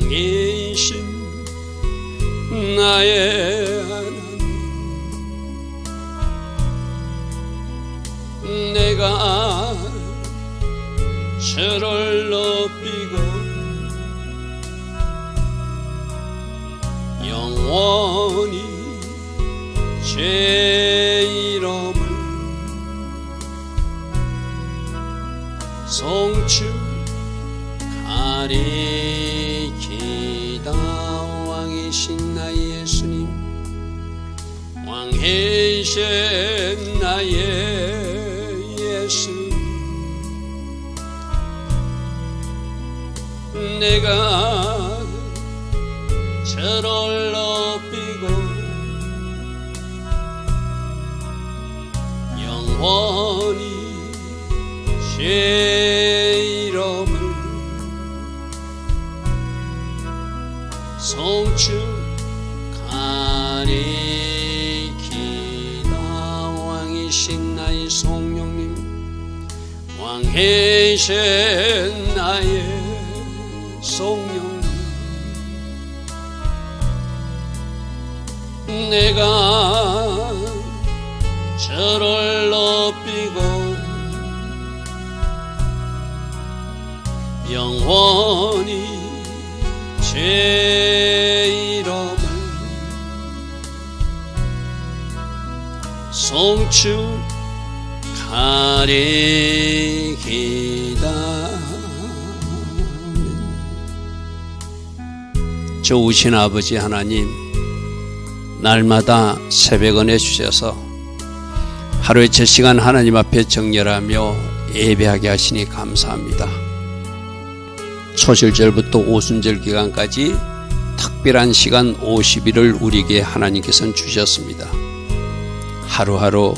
왕이신 나의 하나님, 내가 주를 높이고 영원히 제 이름을 송축하리이다. 왕이신 나의 예수님, 왕이신 나의 예수, 내가 주를 높이고 영원히 제 이름을 송축하리이다. 왕이신 나의 성령님, 왕이신 나의 성령님, 내가 주를 높이고 영원히 제 이름을 송축하리이다. 좋으신 아버지 하나님, 날마다 새벽 은혜 주셔서 하루의 첫 시간 하나님 앞에 정렬하며 예배하게 하시니 감사합니다. 초실절부터 오순절 기간까지 특별한 시간 50일을 우리에게 하나님께서는 주셨습니다. 하루하루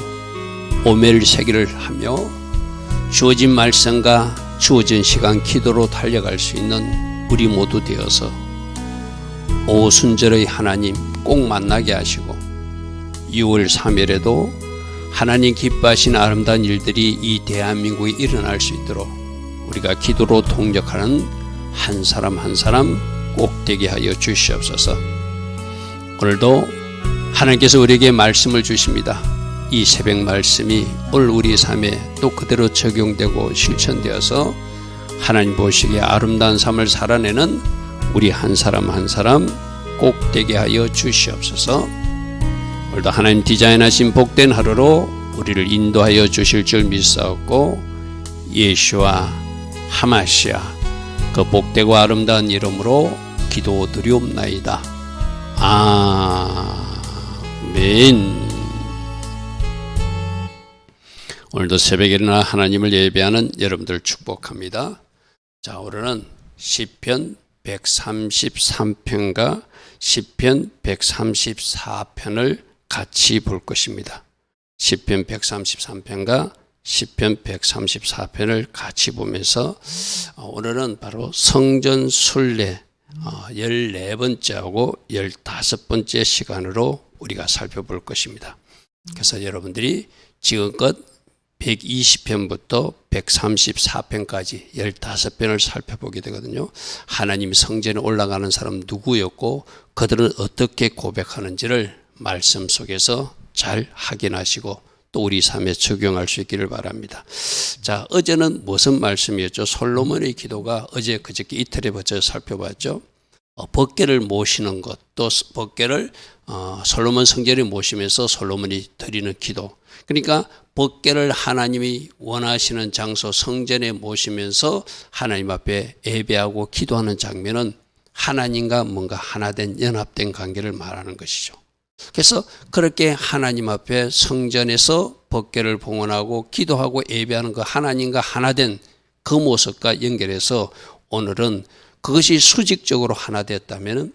오매를 세기를 하며 주어진 말씀과 주어진 시간 기도로 달려갈 수 있는 우리 모두 되어서 오순절의 하나님 꼭 만나게 하시고 6월 3일에도 하나님 기뻐하신 아름다운 일들이 이 대한민국에 일어날 수 있도록 우리가 기도로 동력하는 한 사람 한 사람 꼭 되게 하여 주시옵소서. 오늘도 하나님께서 우리에게 말씀을 주십니다. 이 새벽 말씀이 오늘 우리 삶에 또 그대로 적용되고 실천되어서 하나님 보시기에 아름다운 삶을 살아내는 우리 한 사람 한 사람 꼭 되게 하여 주시옵소서. 오늘도 하나님 디자인하신 복된 하루로 우리를 인도하여 주실 줄 믿사옵고 예수와 하마시아 그 복되고 아름다운 이름으로 기도드리옵나이다. 아멘. 오늘도 새벽에 일어나 하나님을 예배하는 여러분들 축복합니다. 자, 오늘은 시편 133편과 시편 134편을 같이 볼 것입니다. 시편 133편과 시편 134편을 같이 보면서 오늘은 바로 성전 순례 14번째하고 15번째 시간으로 우리가 살펴볼 것입니다. 그래서 여러분들이 지금껏 120편부터 134편까지 15편을 살펴보게 되거든요. 하나님 성전에 올라가는 사람 누구였고 그들은 어떻게 고백하는지를 말씀 속에서 잘 확인하시고 또 우리 삶에 적용할 수 있기를 바랍니다. 자, 어제는 무슨 말씀이었죠? 솔로몬의 기도가 어제 그저께 이틀에 걸쳐 살펴봤죠. 법궤를 모시는 것, 또 법궤를 솔로몬 성전에 모시면서 솔로몬이 드리는 기도. 그러니까 법궤를 하나님이 원하시는 장소 성전에 모시면서 하나님 앞에 예배하고 기도하는 장면은 하나님과 뭔가 하나된 연합된 관계를 말하는 것이죠. 그래서 그렇게 하나님 앞에 성전에서 법궤를 봉헌하고 기도하고 예배하는 그 하나님과 하나된 그 모습과 연결해서 오늘은 그것이 수직적으로 하나 되었다면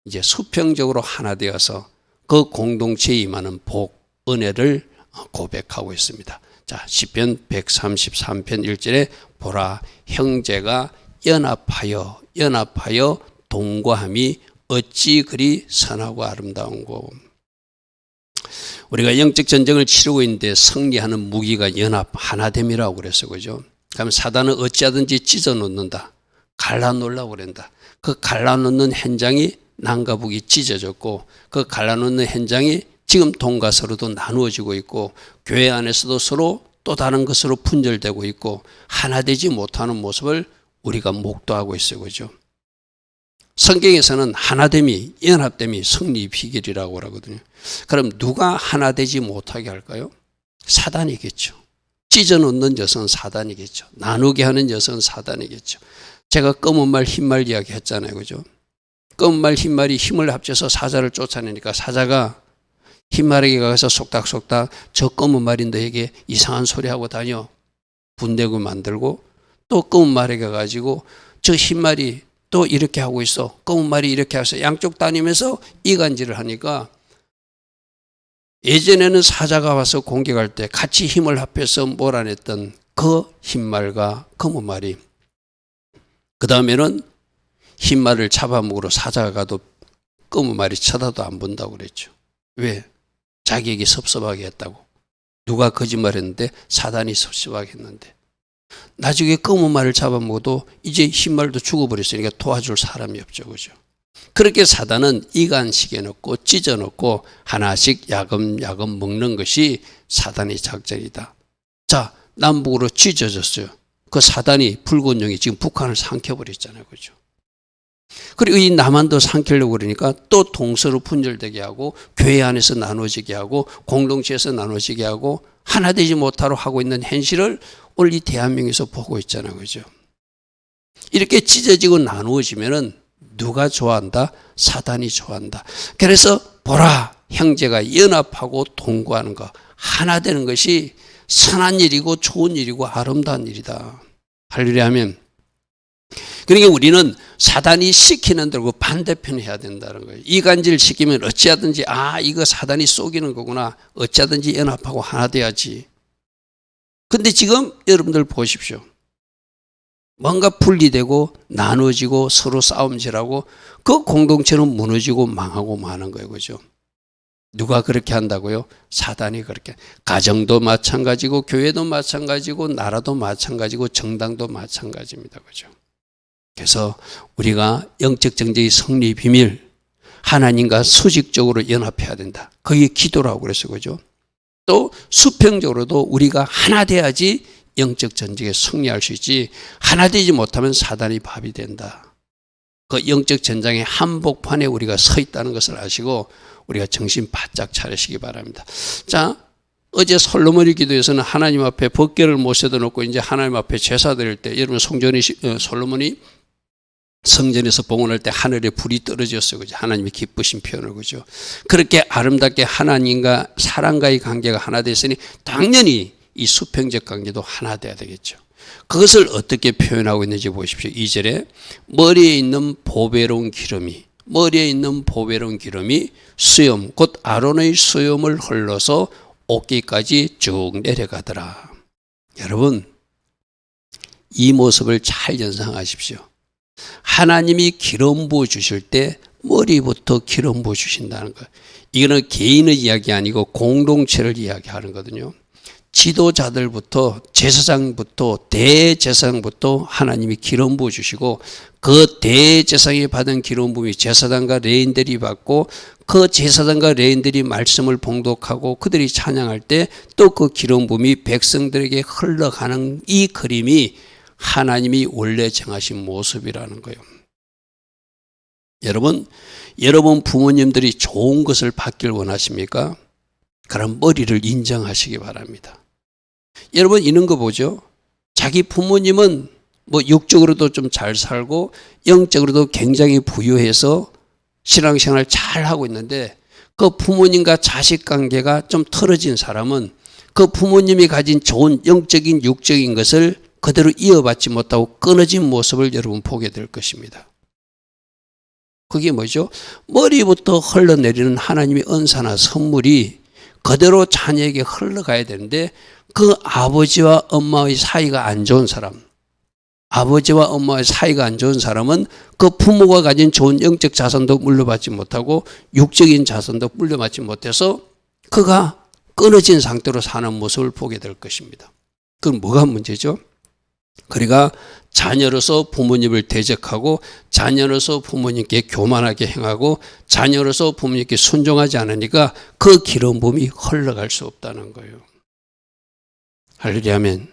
이제 수평적으로 하나 되어서 그 공동체에 임하는 복, 은혜를 고백하고 있습니다. 자, 시편 133편 1절에 보라, 형제가 연합하여 동거함이 어찌 그리 선하고 아름다운고. 우리가 영적 전쟁을 치르고 있는데 승리하는 무기가 연합, 하나됨이라고 그랬어, 그죠? 그러면 사단은 어찌하든지 찢어 놓는다. 갈라놓으려고 그런다. 그 갈라놓는 현장이 남과 북이 찢어졌고 그 갈라놓는 현장이 지금 돈과 서로도 나누어지고 있고 교회 안에서도 서로 또 다른 것으로 분절되고 있고 하나 되지 못하는 모습을 우리가 목도하고 있어요. 그죠? 성경에서는 하나됨이, 연합됨이 승리 비결이라고 하거든요. 그럼 누가 하나 되지 못하게 할까요? 사단이겠죠. 찢어놓는 녀석은 사단이겠죠. 나누게 하는 녀석은 사단이겠죠. 제가 검은 말, 흰 말 이야기 했잖아요. 그죠? 검은 말, 흰 말이 힘을 합쳐서 사자를 쫓아내니까 사자가 흰 말에게 가서 속닥속닥 저 검은 말이 너에게 이상한 소리 하고 다녀. 분내고 만들고 또 검은 말에게 가지고 저 흰 말이 또 이렇게 하고 있어. 검은 말이 이렇게 해서 양쪽 다니면서 이간질을 하니까 예전에는 사자가 와서 공격할 때 같이 힘을 합해서 몰아냈던 그 흰 말과 검은 말이 그 다음에는 흰 말을 잡아먹으러 사자가 가도 검은 말이 쳐다도 안 본다고 그랬죠. 왜? 자기에게 섭섭하게 했다고. 누가 거짓말했는데 사단이 섭섭하게 했는데 나중에 검은 말을 잡아먹어도 이제 흰 말도 죽어버렸으니까 도와줄 사람이 없죠. 그죠? 그렇게 사단은 이간시켜 놓고 찢어 놓고 하나씩 야금야금 먹는 것이 사단의 작전이다. 자, 남북으로 찢어졌어요. 그 사단이 붉은 용이 지금 북한을 삼켜버렸잖아요. 그죠? 그리고 이 남한도 삼키려고 그러니까 또 동서로 분열되게 하고 교회 안에서 나눠지게 하고 공동체에서 나눠지게 하고 하나 되지 못하러 하고 있는 현실을 오늘 이 대한민국에서 보고 있잖아요. 그죠? 이렇게 찢어지고 나누어지면은 누가 좋아한다? 사단이 좋아한다. 그래서 보라, 형제가 연합하고 동거하는 거, 하나 되는 것이 선한 일이고 좋은 일이고 아름다운 일이다. 할렐루야 하면. 그러니까 우리는 사단이 시키는 대로 반대편 해야 된다는 거예요. 이간질 시키면 어찌하든지 이거 사단이 속이는 거구나. 어찌하든지 연합하고 하나 돼야지. 근데 지금 여러분들 보십시오. 뭔가 분리되고 나눠지고 서로 싸움질하고 그 공동체는 무너지고 망하고 마는 거예요. 그죠? 누가 그렇게 한다고요? 사단이 그렇게. 가정도 마찬가지고 교회도 마찬가지고 나라도 마찬가지고 정당도 마찬가지입니다. 그죠? 그래서 우리가 영적 정제의 승리 비밀 하나님과 수직적으로 연합해야 된다. 그게 기도라고 그랬어요. 그죠? 또 수평적으로도 우리가 하나 돼야지 영적 전쟁에 승리할 수 있지 하나 되지 못하면 사단이 밥이 된다. 그 영적 전장의 한복판에 우리가 서 있다는 것을 아시고 우리가 정신 바짝 차리시기 바랍니다. 자, 어제 솔로몬의 기도에서는 하나님 앞에 법궤를 모셔다 놓고 이제 하나님 앞에 제사 드릴 때 여러분 솔로몬이 성전에서 봉헌할 때 하늘에 불이 떨어졌어요. 그죠? 하나님이 기쁘신 표현을. 그죠? 그렇게 아름답게 하나님과 사람과의 관계가 하나 됐으니 당연히 이 수평적 관계도 하나 돼야 되겠죠. 그것을 어떻게 표현하고 있는지 보십시오. 2절에 머리에 있는 보배로운 기름이 수염 곧 아론의 수염을 흘러서 어깨까지 쭉 내려가더라. 여러분 이 모습을 잘 연상하십시오. 하나님이 기름 부어 주실 때 머리부터 기름 부어 주신다는 거예요. 이거는 개인의 이야기 아니고 공동체를 이야기하는 거거든요. 지도자들부터 제사장부터 대제사장부터 하나님이 기름 부어 주시고 그 대제사장이 받은 기름 부음이 제사장과 레인들이 받고 그 제사장과 레인들이 말씀을 봉독하고 그들이 찬양할 때 또 그 기름 부음이 백성들에게 흘러가는 이 그림이 하나님이 원래 정하신 모습이라는 거예요. 여러분 부모님들이 좋은 것을 받길 원하십니까? 그럼 머리를 인정하시기 바랍니다. 여러분 이런 거 보죠. 자기 부모님은 뭐 육적으로도 좀 잘 살고 영적으로도 굉장히 부유해서 신앙생활 잘 하고 있는데 그 부모님과 자식 관계가 좀 틀어진 사람은 그 부모님이 가진 좋은 영적인 육적인 것을 그대로 이어받지 못하고 끊어진 모습을 여러분 보게 될 것입니다. 그게 뭐죠? 머리부터 흘러내리는 하나님의 은사나 선물이 그대로 자녀에게 흘러가야 되는데 그 아버지와 엄마의 사이가 안 좋은 사람, 아버지와 엄마의 사이가 안 좋은 사람은 그 부모가 가진 좋은 영적 자산도 물려받지 못하고 육적인 자산도 물려받지 못해서 그가 끊어진 상태로 사는 모습을 보게 될 것입니다. 그럼 뭐가 문제죠? 그러니까 자녀로서 부모님을 대적하고 자녀로서 부모님께 교만하게 행하고 자녀로서 부모님께 순종하지 않으니까 그 기름 부음이 흘러갈 수 없다는 거예요. 할렐루야 아멘.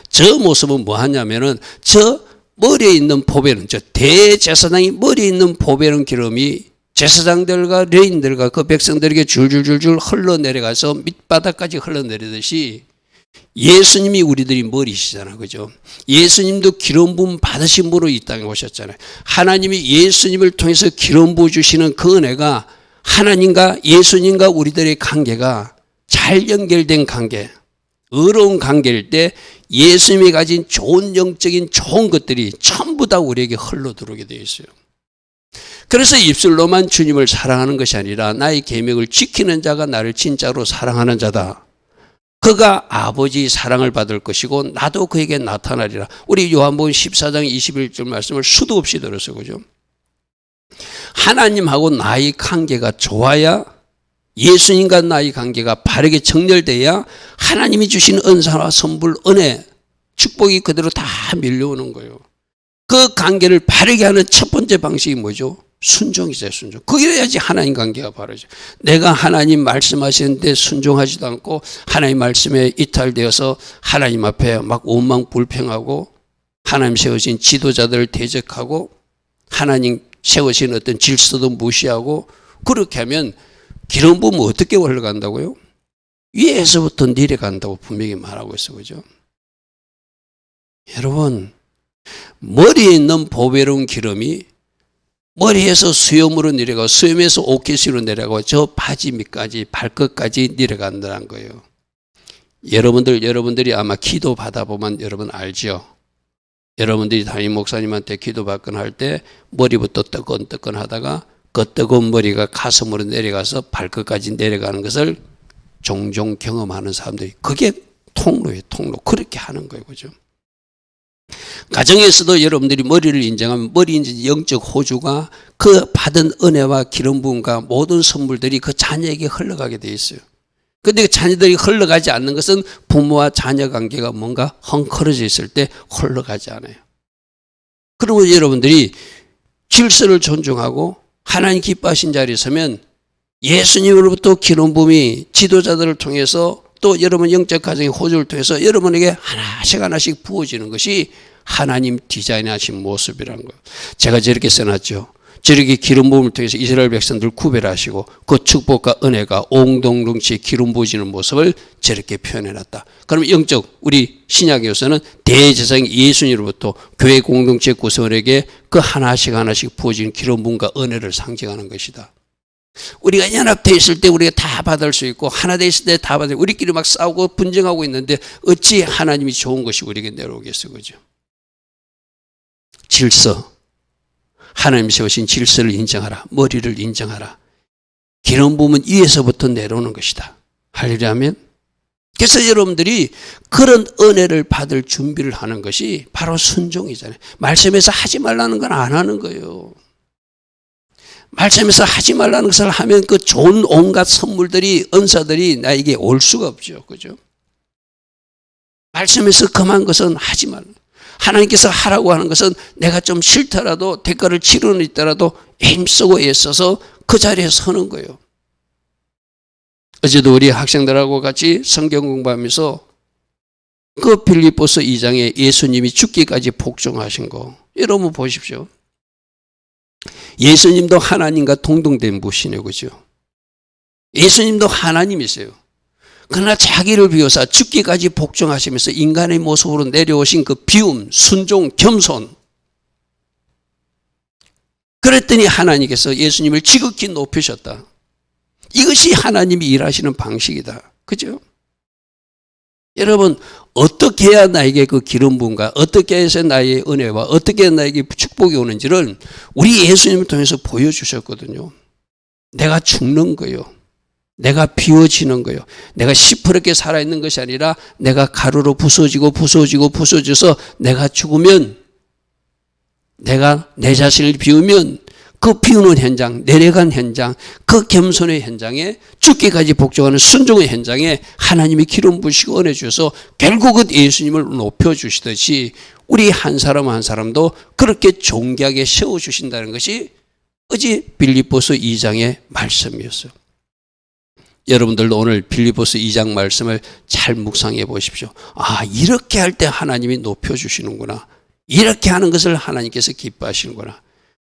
저 모습은 뭐 하냐면은 저 머리에 있는 보배는, 저 대제사장이 머리에 있는 보배는 기름이 제사장들과 레인들과 그 백성들에게 줄줄줄줄 흘러내려가서 밑바닥까지 흘러내리듯이 예수님이 우리들이 머리시잖아요. 그죠? 예수님도 기름 부음 받으신 분으로 이 땅에 오셨잖아요. 하나님이 예수님을 통해서 기름 부어 주시는 그 은혜가 하나님과 예수님과 우리들의 관계가 잘 연결된 관계, 의로운 관계일 때 예수님이 가진 좋은 영적인 좋은 것들이 전부 다 우리에게 흘러들어오게 되어 있어요. 그래서 입술로만 주님을 사랑하는 것이 아니라 나의 계명을 지키는 자가 나를 진짜로 사랑하는 자다. 그가 아버지 사랑을 받을 것이고 나도 그에게 나타나리라. 우리 요한복음 14장 21절 말씀을 수도 없이 들었어요. 그죠? 하나님하고 나의 관계가 좋아야, 예수님과 나의 관계가 바르게 정렬돼야 하나님이 주신 은사와 선물, 은혜, 축복이 그대로 다 밀려오는 거예요. 그 관계를 바르게 하는 첫 번째 방식이 뭐죠? 순종이죠, 순종. 그래야지 하나님 관계가 바르죠. 내가 하나님 말씀하시는데 순종하지도 않고 하나님 말씀에 이탈되어서 하나님 앞에 막 원망불평하고 하나님 세우신 지도자들을 대적하고 하나님 세우신 어떤 질서도 무시하고 그렇게 하면 기름 부으면 어떻게 흘러간다고요? 위에서부터 내려간다고 분명히 말하고 있어요. 그죠? 여러분, 머리에 있는 보배로운 기름이 머리에서 수염으로 내려가고 수염에서 옷깃으로 내려가고 저 바지 밑까지 발끝까지 내려간다는 거예요. 여러분들이 아마 기도 받아보면 여러분 알죠? 여러분들이 담임 목사님한테 기도 받거나 할 때 머리부터 뜨끈뜨끈 하다가 그 뜨거운 머리가 가슴으로 내려가서 발끝까지 내려가는 것을 종종 경험하는 사람들이, 그게 통로예요, 통로. 그렇게 하는 거예요. 그죠? 가정에서도 여러분들이 머리를 인정하면 머리 영적 호주가 그 받은 은혜와 기름 부음과 모든 선물들이 그 자녀에게 흘러가게 돼 있어요. 그런데 그 자녀들이 흘러가지 않는 것은 부모와 자녀 관계가 뭔가 헝클어져 있을 때 흘러가지 않아요. 그리고 여러분들이 질서를 존중하고 하나님 기뻐하신 자리에 서면 예수님으로부터 기름 부음이 지도자들을 통해서 또 여러분 영적 가정의 호주를 통해서 여러분에게 하나씩 부어지는 것이 하나님 디자인하신 모습이라는 거예요. 제가 저렇게 써놨죠. 저렇게 기름 부음을 통해서 이스라엘 백성들 구별하시고 그 축복과 은혜가 옹동동치 기름 부어지는 모습을 저렇게 표현해놨다. 그러면 영적 우리 신약에서는 대제사장 예수님으로부터 교회 공동체 구성원에게 그 하나씩 부어지는 기름 부음과 은혜를 상징하는 것이다. 우리가 연합되어 있을 때 우리가 다 받을 수 있고 하나 되어 있을 때 다 받을, 우리끼리 막 싸우고 분쟁하고 있는데 어찌 하나님이 좋은 것이 우리에게 내려오겠어요. 그죠? 질서, 하나님 세우신 질서를 인정하라. 머리를 인정하라. 기름 부음은 위에서부터 내려오는 것이다. 할렐루야 아멘. 그래서 여러분들이 그런 은혜를 받을 준비를 하는 것이 바로 순종이잖아요. 말씀에서 하지 말라는 건 안 하는 거예요. 말씀에서 하지 말라는 것을 하면 그 좋은 온갖 선물들이, 은사들이 나에게 올 수가 없죠. 그죠? 말씀에서 금한 것은 하지 말라. 하나님께서 하라고 하는 것은 내가 좀 싫더라도 대가를 치르는 있더라도 힘쓰고 애써서 그 자리에 서는 거예요. 어제도 우리 학생들하고 같이 성경 공부하면서 그 빌립보서 2장에 예수님이 죽기까지 복종하신 거 여러분 보십시오. 예수님도 하나님과 동등된 분이시네요. 그죠? 예수님도 하나님이세요. 그러나 자기를 비워서 죽기까지 복종하시면서 인간의 모습으로 내려오신 그 비움, 순종, 겸손. 그랬더니 하나님께서 예수님을 지극히 높이셨다. 이것이 하나님이 일하시는 방식이다. 그죠? 여러분, 어떻게 해야 나에게 그 기름 부음과 어떻게 해서 나의 은혜와 어떻게 해야 나에게 축복이 오는지를 우리 예수님을 통해서 보여주셨거든요. 내가 죽는 거예요. 내가 비워지는 거예요. 내가 시퍼렇게 살아있는 것이 아니라 내가 가루로 부서져서 내가 죽으면, 내가 내 자신을 비우면 그 비우는 현장, 내려간 현장, 그 겸손의 현장에 죽기까지 복종하는 순종의 현장에 하나님이 기름 부으시고 은혜 주셔서 결국은 예수님을 높여주시듯이 우리 한 사람 한 사람도 그렇게 존귀하게 세워주신다는 것이 어제 빌립보서 2장의 말씀이었어요. 여러분들도 오늘 빌립보서 2장 말씀을 잘 묵상해 보십시오. 아, 이렇게 할 때 하나님이 높여주시는구나. 이렇게 하는 것을 하나님께서 기뻐하시는구나.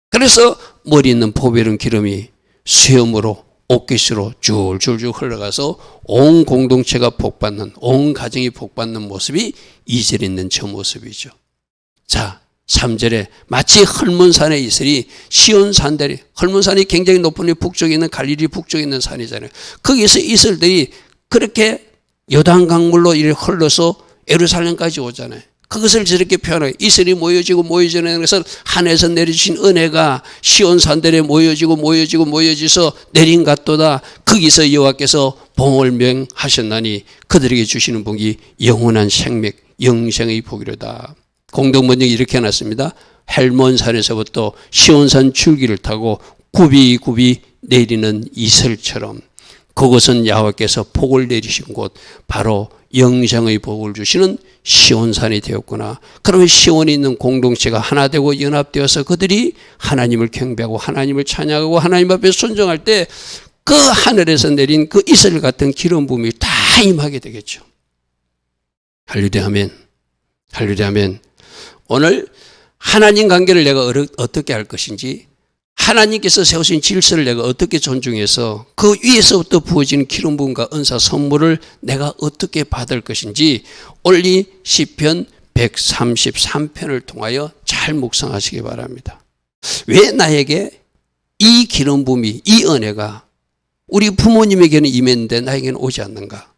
그래서 머리 있는 보배른 기름이 수염으로 옷깃으로 줄줄줄 흘러가서 온 공동체가 복받는, 온 가정이 복받는 모습이 2절에 있는 저 모습이죠. 자, 3절에 마치 헐몬산의 이슬이 시온산들이, 헐몬산이 굉장히 높은 북쪽에 있는 갈릴리 북쪽에 있는 산이잖아요. 거기서 이슬들이 그렇게 요단강물로 이렇게 흘러서 예루살렘까지 오잖아요. 그것을 저렇게 표현해요. 이슬이 모여지고 모여지는 것은 하늘에서 내려주신 은혜가 시온산들에 모여지서 내린 같도다. 거기서 여호와께서 봉을 명하셨나니 그들에게 주시는 복이 영원한 생명, 영생의 복이로다. 공동번역이 이렇게 해놨습니다. 헬몬산에서부터 시온산 줄기를 타고 굽이굽이 내리는 이슬처럼 그것은 야훼께서 복을 내리신 곳, 바로 영생의 복을 주시는 시온산이 되었구나. 그러면 시온에 있는 공동체가 하나 되고 연합되어서 그들이 하나님을 경배하고 하나님을 찬양하고 하나님 앞에 순종할 때 그 하늘에서 내린 그 이슬 같은 기름 부음이 다 임하게 되겠죠. 할렐루야 아멘. 할렐루야 아멘. 오늘 하나님 관계를 내가 어떻게 할 것인지, 하나님께서 세우신 질서를 내가 어떻게 존중해서 그 위에서부터 부어지는 기름 부음과 은사 선물을 내가 어떻게 받을 것인지 오늘 이 시편 133편을 통하여 잘 묵상하시기 바랍니다. 왜 나에게 이 기름 부음이, 이 은혜가 우리 부모님에게는 임했는데 나에게는 오지 않는가?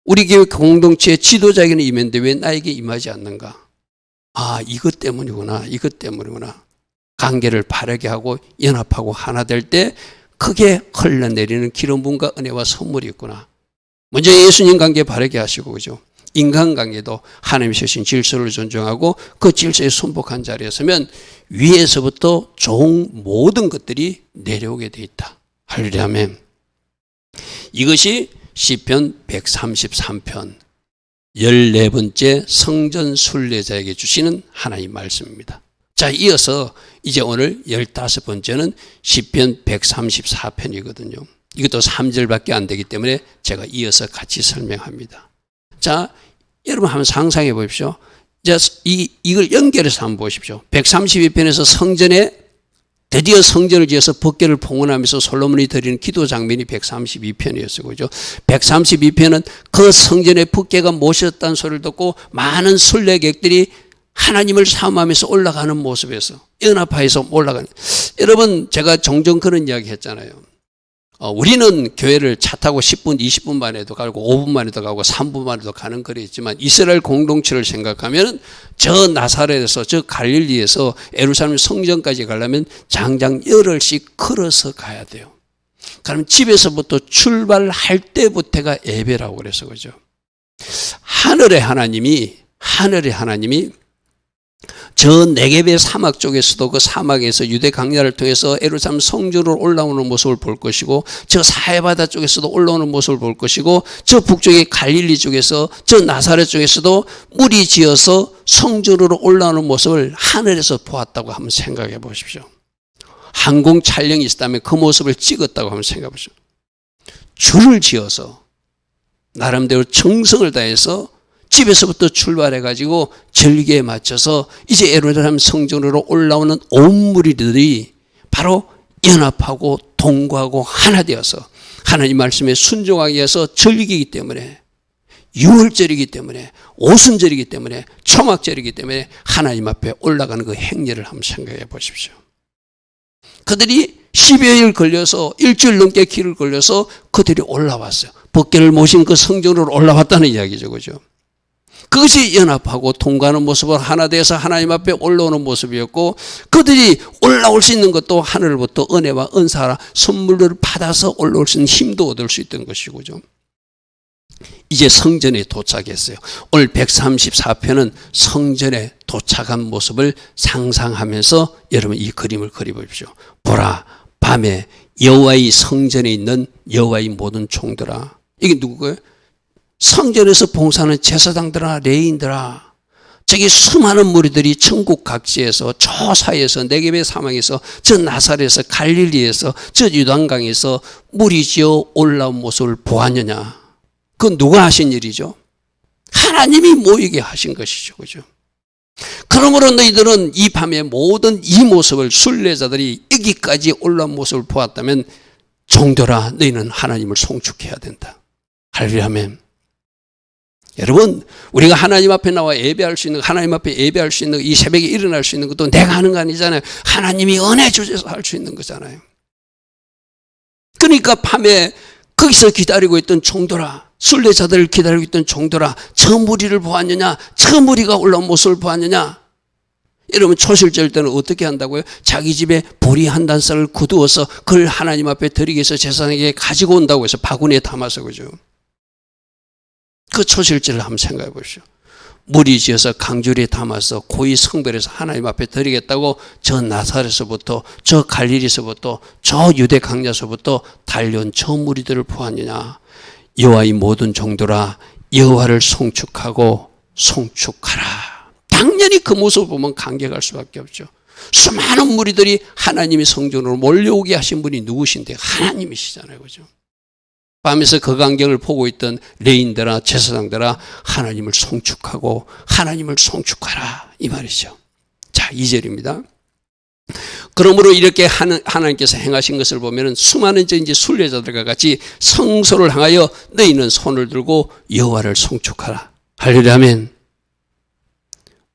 우리 교회 공동체의 지도자에게는 임했는데 왜 나에게 임하지 않는가? 아, 이것 때문이구나. 이것 때문이구나. 관계를 바르게 하고 연합하고 하나 될 때 크게 흘러내리는 기름 부음과 은혜와 선물이 있구나. 먼저 예수님 관계 바르게 하시고, 그죠? 인간관계도 하나님이 주신 질서를 존중하고 그 질서에 순복한 자리에 서면 위에서부터 좋은 모든 것들이 내려오게 돼 있다. 할렐루야 아멘. 이것이 시편 133편 14번째 성전 순례자에게 주시는 하나님 말씀입니다. 자, 이어서 이제 오늘 15번째는 시편 134편이거든요. 이것도 3절밖에 안 되기 때문에 제가 이어서 같이 설명합니다. 자, 여러분 한번 상상해 보십시오. 자, 이걸 연결해서 한번 보십시오. 132편에서 성전에 드디어 성전을 지어서 법궤를 봉헌하면서 솔로몬이 드리는 기도 장면이 132편이었어요. 그죠? 132편은 그 성전의 법궤가 모셨다는 소리를 듣고 많은 순례객들이 하나님을 사모하면서 올라가는 모습에서 연합하여서 올라가는. 여러분, 제가 종종 그런 이야기 했잖아요. 우리는 교회를 차 타고 10분, 20분 만에도 가고 5분 만에도 가고 3분 만에도 가는 거리 있지만 이스라엘 공동체를 생각하면 저 나사렛에서 저 갈릴리에서 예루살렘 성전까지 가려면 장장 열흘씩 걸어서 가야 돼요. 그럼 집에서부터 출발할 때부터가 예배라고 그래서 그죠. 하늘의 하나님이 저 네겝의 사막 쪽에서도 그 사막에서 유대 강야를 통해서 예루살렘 성전으로 올라오는 모습을 볼 것이고, 저 사해바다 쪽에서도 올라오는 모습을 볼 것이고, 저 북쪽의 갈릴리 쪽에서 저 나사렛 쪽에서도 물이 지어서 성전으로 올라오는 모습을 하늘에서 보았다고 한번 생각해 보십시오. 항공 촬영이 있었다면 그 모습을 찍었다고 한번 생각해 보십시오. 줄을 지어서 나름대로 정성을 다해서 집에서부터 출발해가지고 절기에 맞춰서 이제 예루살렘 성전으로 올라오는 온 무리들이 바로 연합하고 동거하고 하나 되어서 하나님 말씀에 순종하기 위해서 절기이기 때문에, 유월절이기 때문에, 오순절이기 때문에, 초막절이기 때문에 하나님 앞에 올라가는 그 행렬을 한번 생각해 보십시오. 그들이 10여일 걸려서 일주일 넘게 길을 걸려서 그들이 올라왔어요. 법궤를 모신 그 성전으로 올라왔다는 이야기죠. 그죠? 그것이 연합하고 통과하는 모습으로 하나 되어서 하나님 앞에 올라오는 모습이었고, 그들이 올라올 수 있는 것도 하늘로부터 은혜와 은사라 선물을 받아서 올라올 수 있는 힘도 얻을 수 있던 것이고, 이제 성전에 도착했어요. 오늘 134편은 성전에 도착한 모습을 상상하면서 여러분 이 그림을 그려보십시오. 보라, 밤에 여호와의 성전에 있는 여호와의 모든 종들아. 이게 누구예요? 성전에서 봉사하는 제사장들아, 레위인들아. 저기 수많은 무리들이 천국 각지에서, 저 사이에서, 네겝의 사막에서, 저 나사렛에서, 갈릴리에서, 저 유단강에서 물이 지어 올라온 모습을 보았느냐. 그건 누가 하신 일이죠? 하나님이 모이게 하신 것이죠. 그죠? 그러므로 너희들은 이 밤에 모든 이 모습을, 순례자들이 여기까지 올라온 모습을 보았다면 종들아, 너희는 하나님을 송축해야 된다. 할렐루야, 아멘. 여러분, 우리가 하나님 앞에 나와 예배할 수 있는, 하나님 앞에 예배할 수 있는, 이 새벽에 일어날 수 있는 것도 내가 하는 거 아니잖아요. 하나님이 은혜 주셔서 할 수 있는 거잖아요. 그러니까 밤에 거기서 기다리고 있던 종들아, 순례자들을 기다리고 있던 종들아, 저 무리를 보았느냐? 저 무리가 올라온 모습을 보았느냐? 여러분, 초실절 때는 어떻게 한다고요? 자기 집에 보리 한 단쌀을 거두어서 그걸 하나님 앞에 드리기 위해서 제사장에게 가지고 온다고 해서 바구니에 담아서, 그죠? 그 초실절을 한번 생각해 보십시오. 무리 지어서 강줄에 담아서 고이 성별해서 하나님 앞에 드리겠다고 저 나사렛에서부터, 저 갈릴리에서부터, 저 유대 강야서부터 달려온 저 무리들을 보았느냐? 여호와의 모든 종들아, 여호와를 송축하고 송축하라. 당연히 그 모습을 보면 감격할 수밖에 없죠. 수많은 무리들이 하나님의 성전으로 몰려오게 하신 분이 누구신데? 하나님이시잖아요. 그죠? 밤에서 그 광경을 보고 있던 레인들아, 제사장들아, 하나님을 송축하고 하나님을 송축하라, 이 말이죠. 자, 2절입니다. 그러므로 이렇게 하나님께서 행하신 것을 보면 수많은 이제 순례자들과 같이 성소를 향하여 너희는 손을 들고 여호와를 송축하라. 할렐루야, 아멘.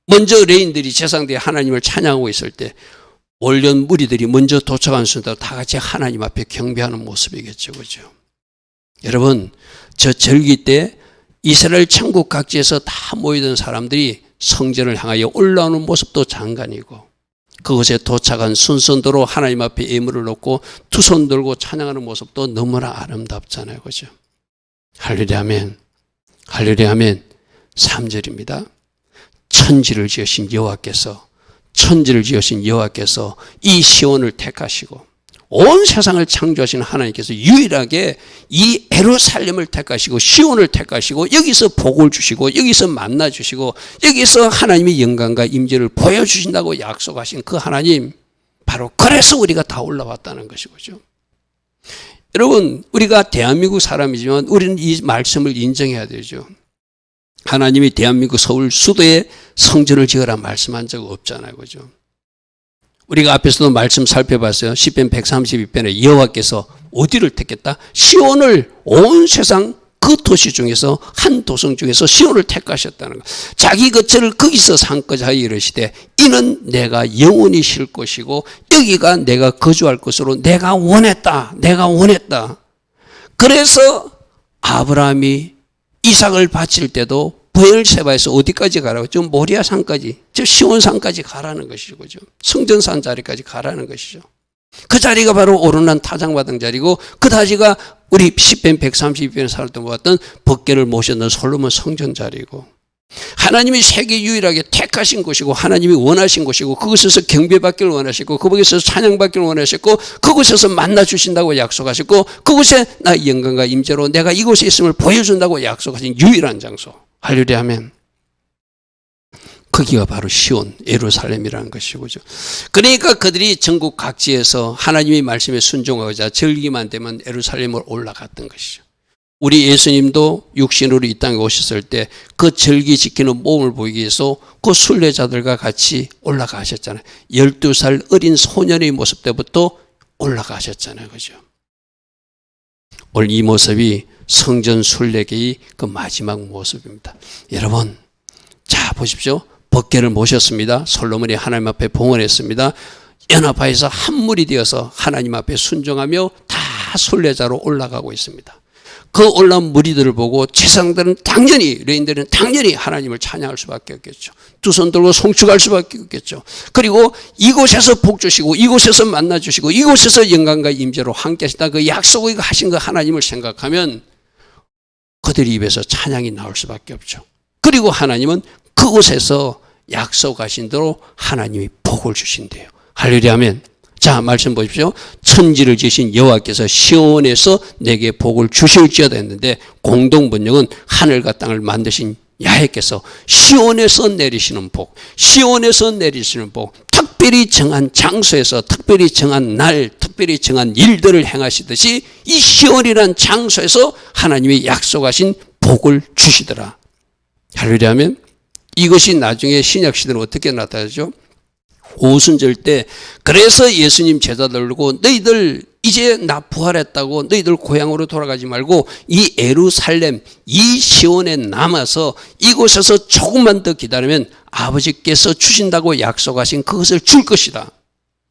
먼저 레인들이, 제사장들이 하나님을 찬양하고 있을 때 올려온 무리들이 먼저 도착한 순간 다 같이 하나님 앞에 경배하는 모습이겠죠. 그죠? 여러분, 저 절기 때 이스라엘 천국 각지에서 다 모이던 사람들이 성전을 향하여 올라오는 모습도 장관이고, 그곳에 도착한 순서대로 하나님 앞에 예물을 놓고 두 손 들고 찬양하는 모습도 너무나 아름답잖아요. 그죠? 할렐루야, 아멘. 할렐루야, 아멘. 3절입니다. 천지를 지으신 여호와께서 이 시온을 택하시고 온 세상을 창조하신 하나님께서 유일하게 이 예루살렘을 택하시고 시온을 택하시고 여기서 복을 주시고 여기서 만나 주시고 여기서 하나님의 영광과 임재를 보여주신다고 약속하신 그 하나님, 바로 그래서 우리가 다 올라왔다는 것이죠. 여러분, 우리가 대한민국 사람이지만 우리는 이 말씀을 인정해야 되죠. 하나님이 대한민국 서울 수도에 성전을 지으라 말씀한 적 없잖아요. 그죠? 우리가 앞에서도 말씀 살펴봤어요. 시편 132편에 여호와께서 어디를 택했다? 시온을, 온 세상 그 도시 중에서 한 도성 중에서 시온을 택하셨다는 것. 자기 거처를 거기서 상거자 이르시되 이는 내가 영원히 쉴 것이고 여기가 내가 거주할 것으로 내가 원했다. 그래서 아브라함이 이삭을 바칠 때도 브엘세바에서 어디까지 가라고? 저 모리아산까지, 저 시온산까지 가라는 것이죠. 그죠? 성전산 자리까지 가라는 것이죠. 그 자리가 바로 오르난 타작마당 자리고, 그 자리가 우리 시편 132편에 살 때 보았던 법궤를 모셨던 솔로몬 성전 자리고, 하나님이 세계 유일하게 택하신 곳이고 하나님이 원하신 곳이고, 그곳에서 경배받기를 원하셨고 그곳에서 찬양받기를 원하셨고 그곳에서 만나주신다고 약속하셨고 그곳에 나의 영광과 임재로 내가 이곳에 있음을 보여준다고 약속하신 유일한 장소. 할렐루야, 아멘. 거기가 바로 시온, 예루살렘이라는 것이죠. 그러니까 그들이 전국 각지에서 하나님의 말씀에 순종하고자 절기만 되면 예루살렘을 올라갔던 것이죠. 우리 예수님도 육신으로 이 땅에 오셨을 때 그 절기 지키는 몸을 보이기 위해서 그 순례자들과 같이 올라가셨잖아요. 12살 어린 소년의 모습 때부터 올라가셨잖아요. 그죠? 오늘 이 모습이 성전 순례계의 그 마지막 모습입니다. 여러분, 자 보십시오. 법궤를 모셨습니다. 솔로몬이 하나님 앞에 봉헌했습니다. 연합하여서 한 물이 되어서 하나님 앞에 순종하며 다 순례자로 올라가고 있습니다. 그 올라온 무리들을 보고 제사장들은 당연히, 레인들은 당연히 하나님을 찬양할 수밖에 없겠죠. 두 손 들고 송축할 수밖에 없겠죠. 그리고 이곳에서 복 주시고 이곳에서 만나 주시고 이곳에서 영광과 임재로 함께 하시다 그 약속을 하신 그 하나님을 생각하면 그들 입에서 찬양이 나올 수밖에 없죠. 그리고 하나님은 그곳에서 약속하신 대로 하나님이 복을 주신대요. 할렐루야 아멘. 자, 말씀 보십시오. 천지를 지으신 여호와께서 시온에서 내게 복을 주실지어다 했는데, 공동번역은 하늘과 땅을 만드신 야훼께서 시온에서 내리시는 복, 시온에서 내리시는 복, 특별히 정한 장소에서 특별히 정한 날, 특별히 정한 일들을 행하시듯이 이 시온이라는 장소에서 하나님이 약속하신 복을 주시더라. 할렐루야 하면 이것이 나중에 신약시대는 어떻게 나타나죠? 오순절 때 그래서 예수님 제자들 보고 너희들 이제 나 부활했다고 너희들 고향으로 돌아가지 말고 이 예루살렘 이 시온에 남아서 이곳에서 조금만 더 기다리면 아버지께서 주신다고 약속하신 그것을 줄 것이다.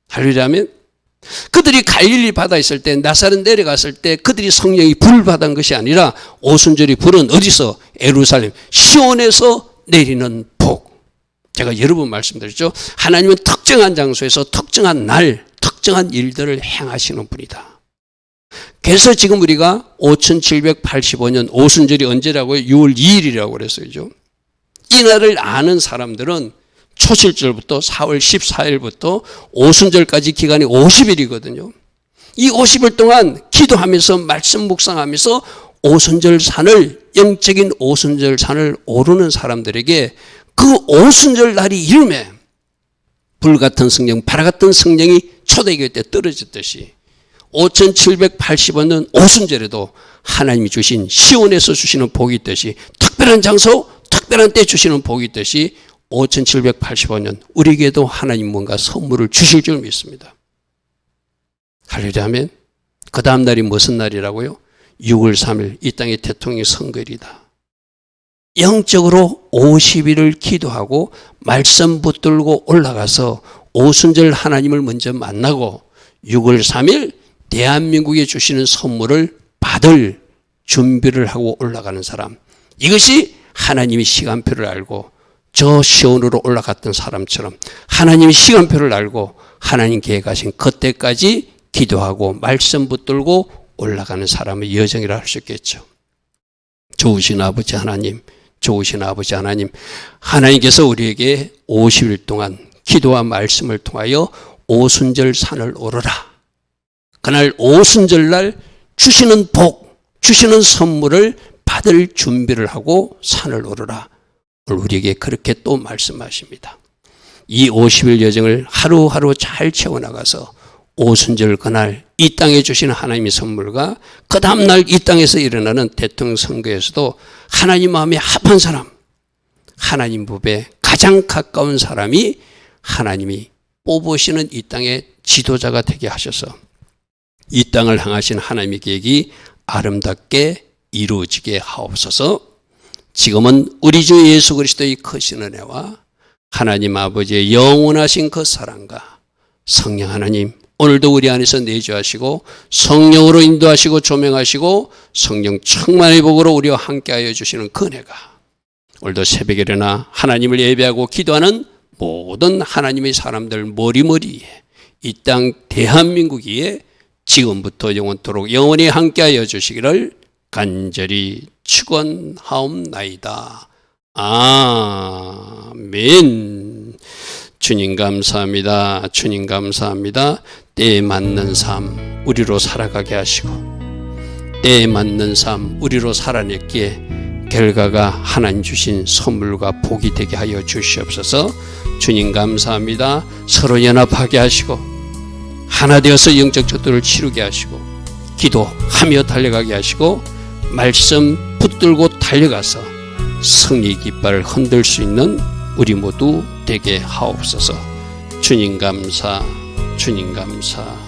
할렐루야 하면 그들이 갈릴리 바다에 있을 때 나사렛 내려갔을 때 그들이 성령이 불을 받은 것이 아니라 오순절이 불은 어디서? 예루살렘 시온에서 내리는 복. 제가 여러 번 말씀드렸죠. 하나님은 특정한 장소에서 특정한 날 특정한 일들을 행하시는 분이다. 그래서 지금 우리가 5785년 오순절이 언제라고요? 6월 2일이라고 그랬어요. 이 날을 아는 사람들은 초실절부터 4월 14일부터 오순절까지 기간이 50일이거든요. 이 50일 동안 기도하면서 말씀 묵상하면서 오순절 산을 영적인 오순절 산을 오르는 사람들에게 그 오순절 날이 이름에 불같은 성령, 바라같은 성령이 초대교회 때 떨어졌듯이 5785년 오순절에도 하나님이 주신 시온에서 주시는 복이 있듯이 특별한 장소, 특별한 때 주시는 복이 있듯이 5785년 우리에게도 하나님 뭔가 선물을 주실 줄 믿습니다. 할렐루야 하면 그 다음 날이 무슨 날이라고요? 6월 3일 이 땅의 대통령 선거일이다. 영적으로 50일을 기도하고 말씀 붙들고 올라가서 오순절 하나님을 먼저 만나고 6월 3일 대한민국에 주시는 선물을 받을 준비를 하고 올라가는 사람, 이것이 하나님이 시간표를 알고 저 시온으로 올라갔던 사람처럼 하나님이 시간표를 알고 하나님 계획하신 그때까지 기도하고 말씀 붙들고 올라가는 사람의 여정이라 할 수 있겠죠. 좋으신 아버지 하나님, 좋으신 아버지 하나님, 하나님께서 우리에게 50일 동안 기도와 말씀을 통하여 오순절 산을 오르라. 그날 오순절날 주시는 복, 주시는 선물을 받을 준비를 하고 산을 오르라. 우리에게 그렇게 또 말씀하십니다. 이 50일 여정을 하루하루 잘 채워나가서 오순절 그날 이 땅에 주시는 하나님의 선물과 그 다음날 이 땅에서 일어나는 대통령 선거에서도 하나님 마음에 합한 사람, 하나님 법에 가장 가까운 사람이 하나님이 뽑으시는 이 땅의 지도자가 되게 하셔서 이 땅을 향하신 하나님의 계획이 아름답게 이루어지게 하옵소서. 지금은 우리 주 예수 그리스도의 크신 은혜와 하나님 아버지의 영원하신 그 사랑과 성령 하나님 오늘도 우리 안에서 내주하시고 성령으로 인도하시고 조명하시고 성령 충만의 복으로 우리와 함께하여 주시는 그 은혜가 오늘도 새벽에 일어나 하나님을 예배하고 기도하는 모든 하나님의 사람들 머리머리에 이 땅 대한민국 위에 지금부터 영원토록 영원히 함께하여 주시기를 간절히 축원하옵나이다. 아멘. 주님 감사합니다. 주님 감사합니다. 때에 맞는 삶 우리로 살아가게 하시고 때에 맞는 삶 우리로 살아냈기에 결과가 하나님 주신 선물과 복이 되게 하여 주시옵소서. 주님 감사합니다. 서로 연합하게 하시고 하나 되어서 영적 전투를 치르게 하시고 기도하며 달려가게 하시고 말씀 붙들고 달려가서 승리 깃발을 흔들 수 있는 우리 모두 되게 하옵소서. 주님 감사, 주님 감사.